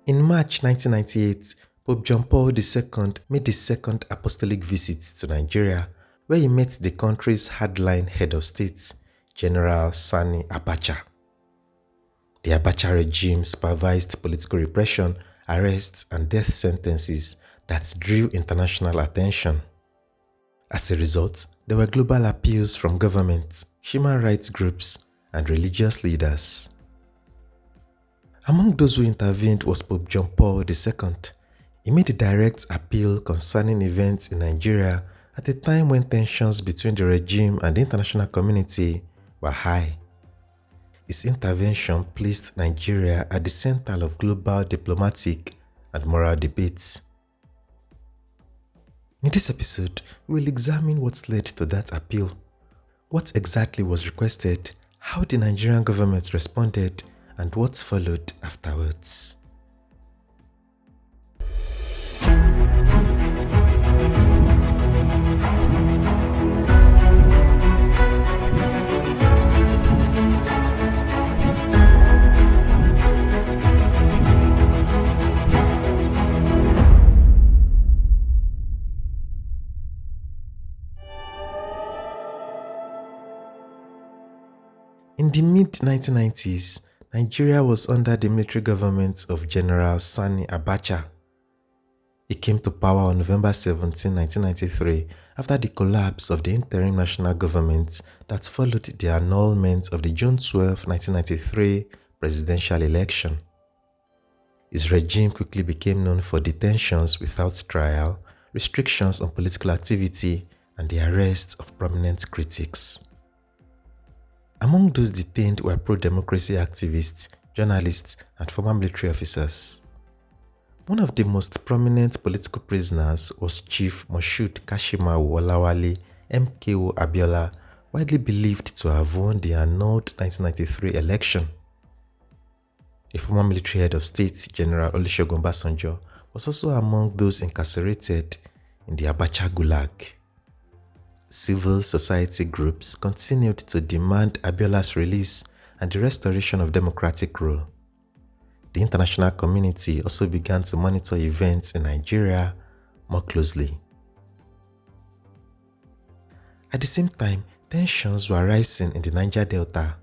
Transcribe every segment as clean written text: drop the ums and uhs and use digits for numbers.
In March 1998, Pope John Paul II made his second apostolic visit to Nigeria, where he met the country's hardline head of state, General Sani Abacha. The Abacha regime supervised political repression, arrests, and death sentences that drew international attention. As a result, there were global appeals from governments, human rights groups, and religious leaders. Among those who intervened was Pope John Paul II. He made a direct appeal concerning events in Nigeria at a time when tensions between the regime and the international community were high. His intervention placed Nigeria at the center of global diplomatic and moral debates. In this episode, we will examine what led to that appeal, what exactly was requested, how the Nigerian government responded, and what followed afterwards. In the mid-1990s, Nigeria was under the military government of General Sani Abacha. He came to power on November 17, 1993, after the collapse of the interim national government that followed the annulment of the June 12, 1993 presidential election. His regime quickly became known for detentions without trial, restrictions on political activity, and the arrest of prominent critics. Among those detained were pro-democracy activists, journalists, and former military officers. One of the most prominent political prisoners was Chief Moshood Kashimawo Olawale MKO Abiola, widely believed to have won the annulled 1993 election. A former military head of state, General Olusegun Obasanjo, was also among those incarcerated in the Abacha Gulag. Civil society groups continued to demand Abiola's release and the restoration of democratic rule. The international community also began to monitor events in Nigeria more closely. At the same time, tensions were rising in the Niger Delta.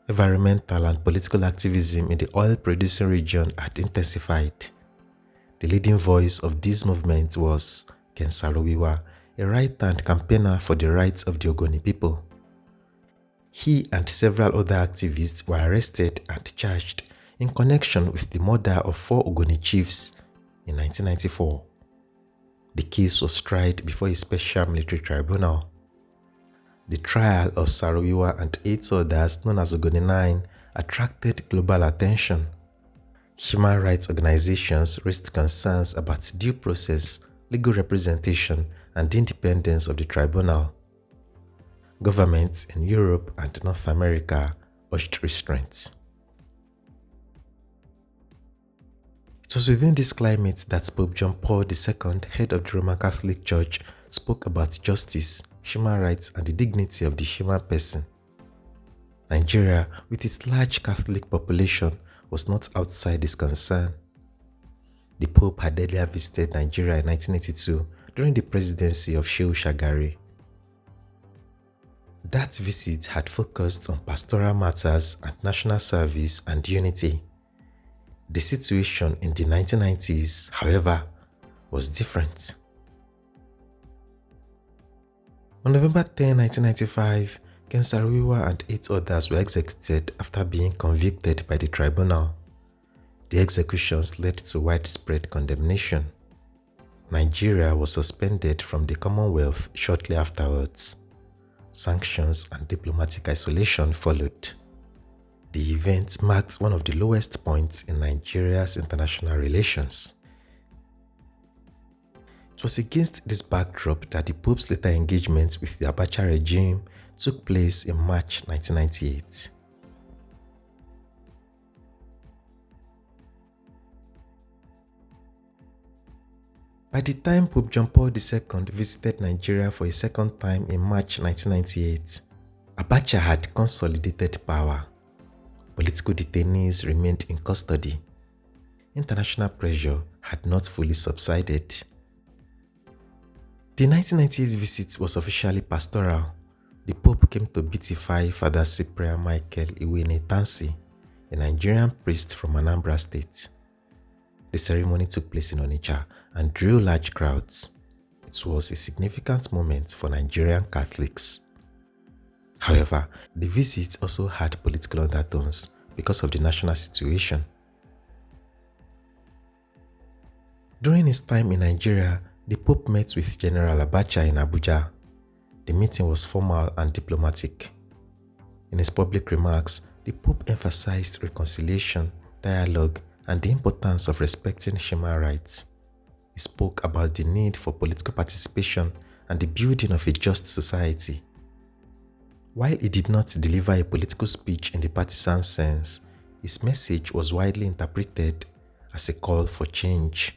Environmental and political activism in the oil-producing region had intensified. The leading voice of this movement was Ken Saro-Wiwa, a right-hand campaigner for the rights of the Ogoni people. He and several other activists were arrested and charged in connection with the murder of 4 Ogoni chiefs in 1994. The case was tried before a special military tribunal. The trial of Saro-Wiwa and 8 others, known as Ogoni 9, attracted global attention. Human rights organizations raised concerns about due process, legal representation, and the independence of the tribunal. Governments in Europe and North America urged restraints. It was within this climate that Pope John Paul II, head of the Roman Catholic Church, spoke about justice, human rights, and the dignity of the human person. Nigeria, with its large Catholic population, was not outside this concern. The Pope had earlier visited Nigeria in 1982 during the presidency of Shehu Shagari. That visit had focused on pastoral matters and national service and unity. The situation in the 1990s, however, was different. On November 10, 1995, Ken Saro-Wiwa and 8 others were executed after being convicted by the tribunal. The executions led to widespread condemnation. Nigeria was suspended from the Commonwealth shortly afterwards. Sanctions and diplomatic isolation followed. The event marked one of the lowest points in Nigeria's international relations. It was against this backdrop that the Pope's later engagement with the Abacha regime took place in March 1998. By the time Pope John Paul II visited Nigeria for a second time in March 1998, Abacha had consolidated power. Political detainees remained in custody. international pressure had not fully subsided. The 1998 visit was officially pastoral. The Pope came to beatify Father Cyprian Michael Iwene-Tansi, a Nigerian priest from Anambra State. The ceremony took place in Onitsha and drew large crowds. It was a significant moment for Nigerian Catholics. However, the visit also had political undertones because of the national situation. During his time in Nigeria, the Pope met with General Abacha in Abuja. The meeting was formal and diplomatic. In his public remarks, the Pope emphasized reconciliation, dialogue, and the importance of respecting human rights. He spoke about the need for political participation and the building of a just society. While he did not deliver a political speech in the partisan sense, his message was widely interpreted as a call for change.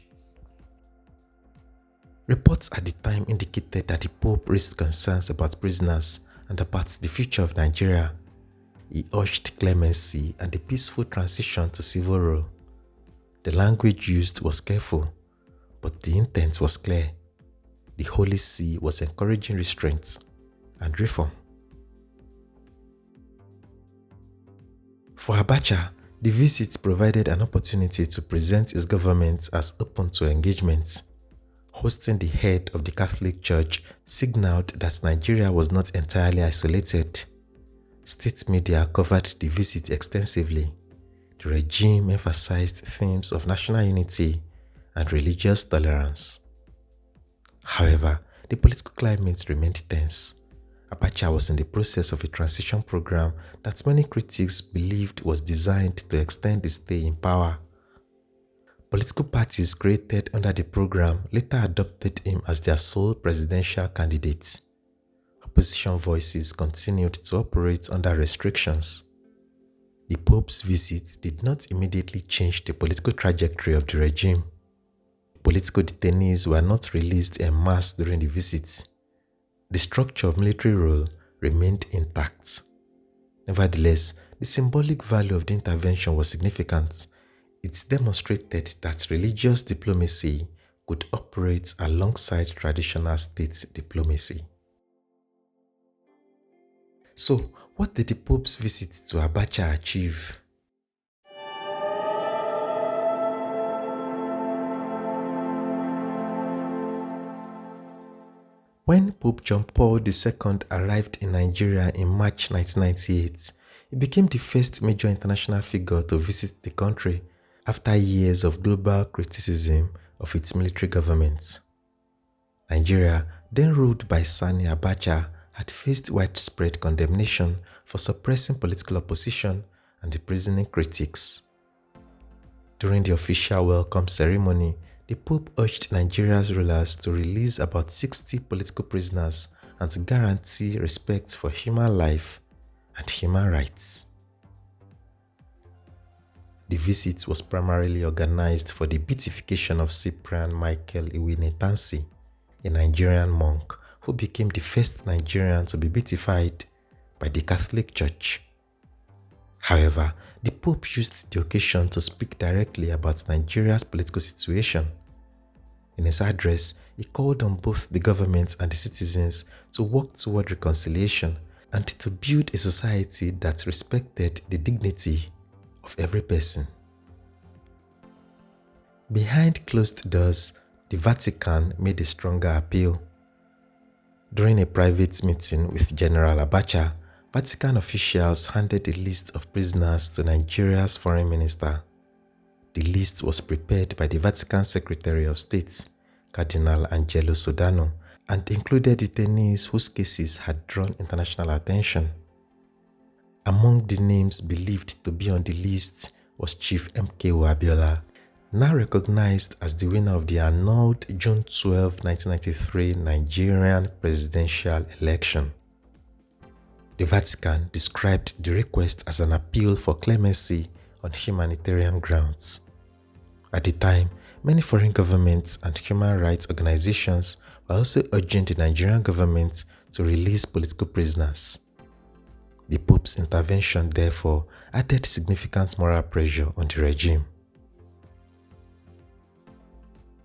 Reports at the time indicated that the Pope raised concerns about prisoners and about the future of Nigeria. He urged clemency and a peaceful transition to civil rule. The language used was careful, but the intent was clear. The Holy See was encouraging restraint and reform. For Abacha, the visit provided an opportunity to present his government as open to engagement. Hosting the head of the Catholic Church signaled that Nigeria was not entirely isolated. State media covered the visit extensively. The regime emphasized themes of national unity and religious tolerance. However, the political climate remained tense. Abacha was in the process of a transition program that many critics believed was designed to extend his stay in power. Political parties created under the program later adopted him as their sole presidential candidate. Opposition voices continued to operate under restrictions. The Pope's visit did not immediately change the political trajectory of the regime. Political detainees were not released en masse during the visit. The structure of military rule remained intact. Nevertheless, the symbolic value of the intervention was significant. It demonstrated that religious diplomacy could operate alongside traditional state diplomacy. So, what did the Pope's visit to Abacha achieve? When Pope John Paul II arrived in Nigeria in March 1998, he became the first major international figure to visit the country after years of global criticism of its military government. Nigeria, then ruled by Sani Abacha, had faced widespread condemnation for suppressing political opposition and imprisoning critics. During the official welcome ceremony, the Pope urged Nigeria's rulers to release about 60 political prisoners and to guarantee respect for human life and human rights. The visit was primarily organized for the beatification of Cyprian Michael Iwene-Tansi, a Nigerian monk who became the first Nigerian to be beatified by the Catholic Church. However, the Pope used the occasion to speak directly about Nigeria's political situation. In his address, he called on both the government and the citizens to work toward reconciliation and to build a society that respected the dignity of every person. Behind closed doors, the Vatican made a stronger appeal. During a private meeting with General Abacha, Vatican officials handed a list of prisoners to Nigeria's foreign minister. The list was prepared by the Vatican Secretary of State, Cardinal Angelo Sodano, and included detainees whose cases had drawn international attention. Among the names believed to be on the list was Chief M.K.O. Abiola, now recognized as the winner of the annulled June 12, 1993 Nigerian presidential election. The Vatican described the request as an appeal for clemency on humanitarian grounds. At the time, many foreign governments and human rights organizations were also urging the Nigerian government to release political prisoners. The Pope's intervention, therefore, added significant moral pressure on the regime.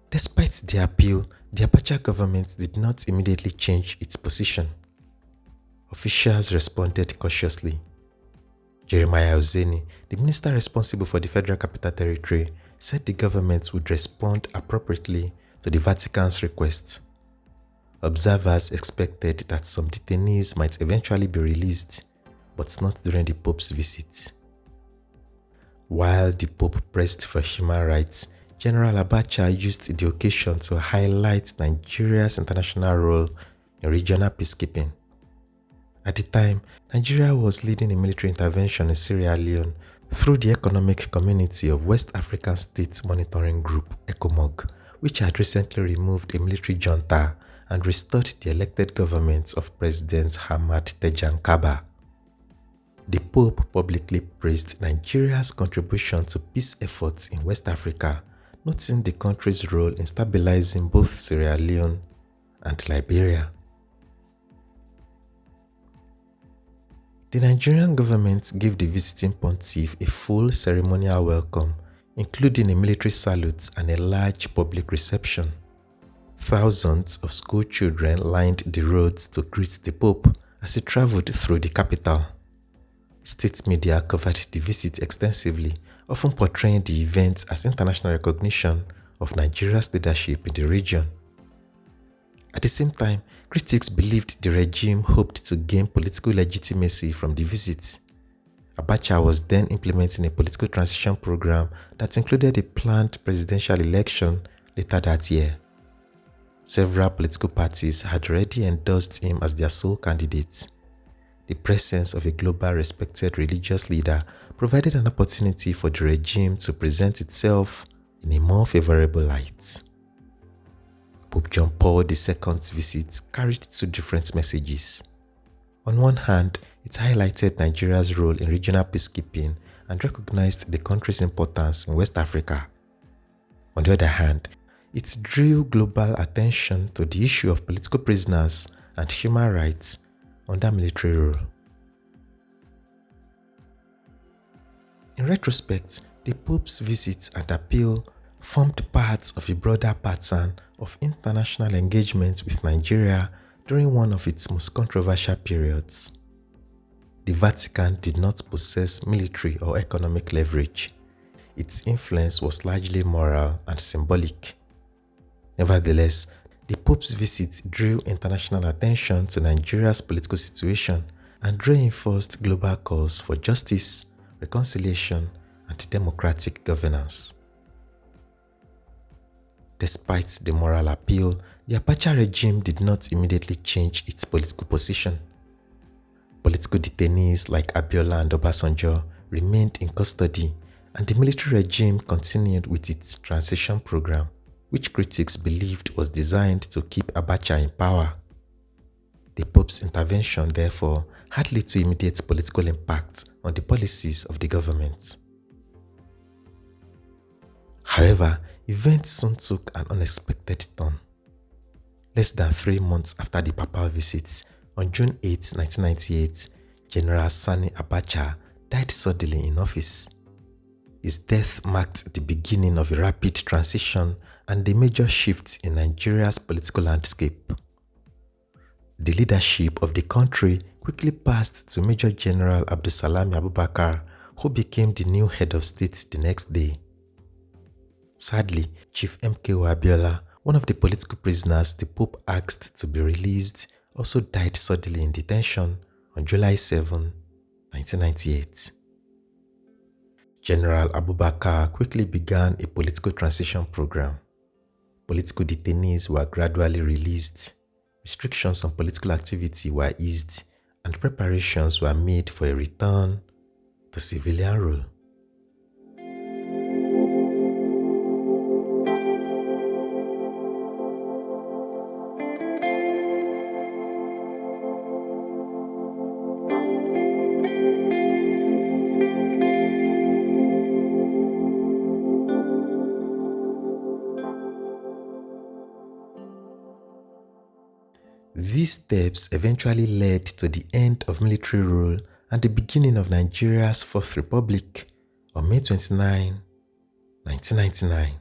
Despite the appeal, the Abacha government did not immediately change its position. Officials responded cautiously. Jeremiah Ozeni, the minister responsible for the Federal Capital Territory, said the government would respond appropriately to the Vatican's request. Observers expected that some detainees might eventually be released, but not during the Pope's visit. While the Pope pressed for human rights, General Abacha used the occasion to highlight Nigeria's international role in regional peacekeeping. At the time, Nigeria was leading a military intervention in Sierra Leone through the Economic Community of West African States Monitoring Group (ECOMOG), which had recently removed a military junta and restored the elected government of President Hamad Tejan Kaba. The Pope publicly praised Nigeria's contribution to peace efforts in West Africa, noting the country's role in stabilizing both Sierra Leone and Liberia. The Nigerian government gave the visiting pontiff a full ceremonial welcome, including a military salute and a large public reception. Thousands of school children lined the roads to greet the Pope as he traveled through the capital. State media covered the visit extensively, often portraying the event as international recognition of Nigeria's leadership in the region. At the same time, critics believed the regime hoped to gain political legitimacy from the visit. Abacha was then implementing a political transition program that included a planned presidential election later that year. Several political parties had already endorsed him as their sole candidate. The presence of a global respected religious leader provided an opportunity for the regime to present itself in a more favorable light. Pope John Paul II's visit carried two different messages. On one hand, it highlighted Nigeria's role in regional peacekeeping and recognized the country's importance in West Africa. On the other hand, it drew global attention to the issue of political prisoners and human rights under military rule. In retrospect, the Pope's visit and appeal formed part of a broader pattern of international engagement with Nigeria during one of its most controversial periods. The Vatican did not possess military or economic leverage. Its influence was largely moral and symbolic. Nevertheless, the Pope's visit drew international attention to Nigeria's political situation and reinforced global calls for justice, reconciliation, and democratic governance. Despite the moral appeal, the Abacha regime did not immediately change its political position. Political detainees like Abiola and Obasanjo remained in custody, and the military regime continued with its transition program, which critics believed was designed to keep Abacha in power. The Pope's intervention, therefore, had little immediate political impact on the policies of the government. However, events soon took an unexpected turn. Less than 3 months after the papal visit, on June 8, 1998, General Sani Abacha died suddenly in office. His death marked the beginning of a rapid transition and a major shift in Nigeria's political landscape. The leadership of the country quickly passed to Major General Abdulsalami Abubakar, who became the new head of state the next day. Sadly, Chief M.K.O. Abiola, one of the political prisoners the Pope asked to be released, also died suddenly in detention on July 7, 1998. General Abubakar quickly began a political transition program. Political detainees were gradually released, restrictions on political activity were eased, and preparations were made for a return to civilian rule. These steps eventually led to the end of military rule and the beginning of Nigeria's Fourth Republic on May 29, 1999.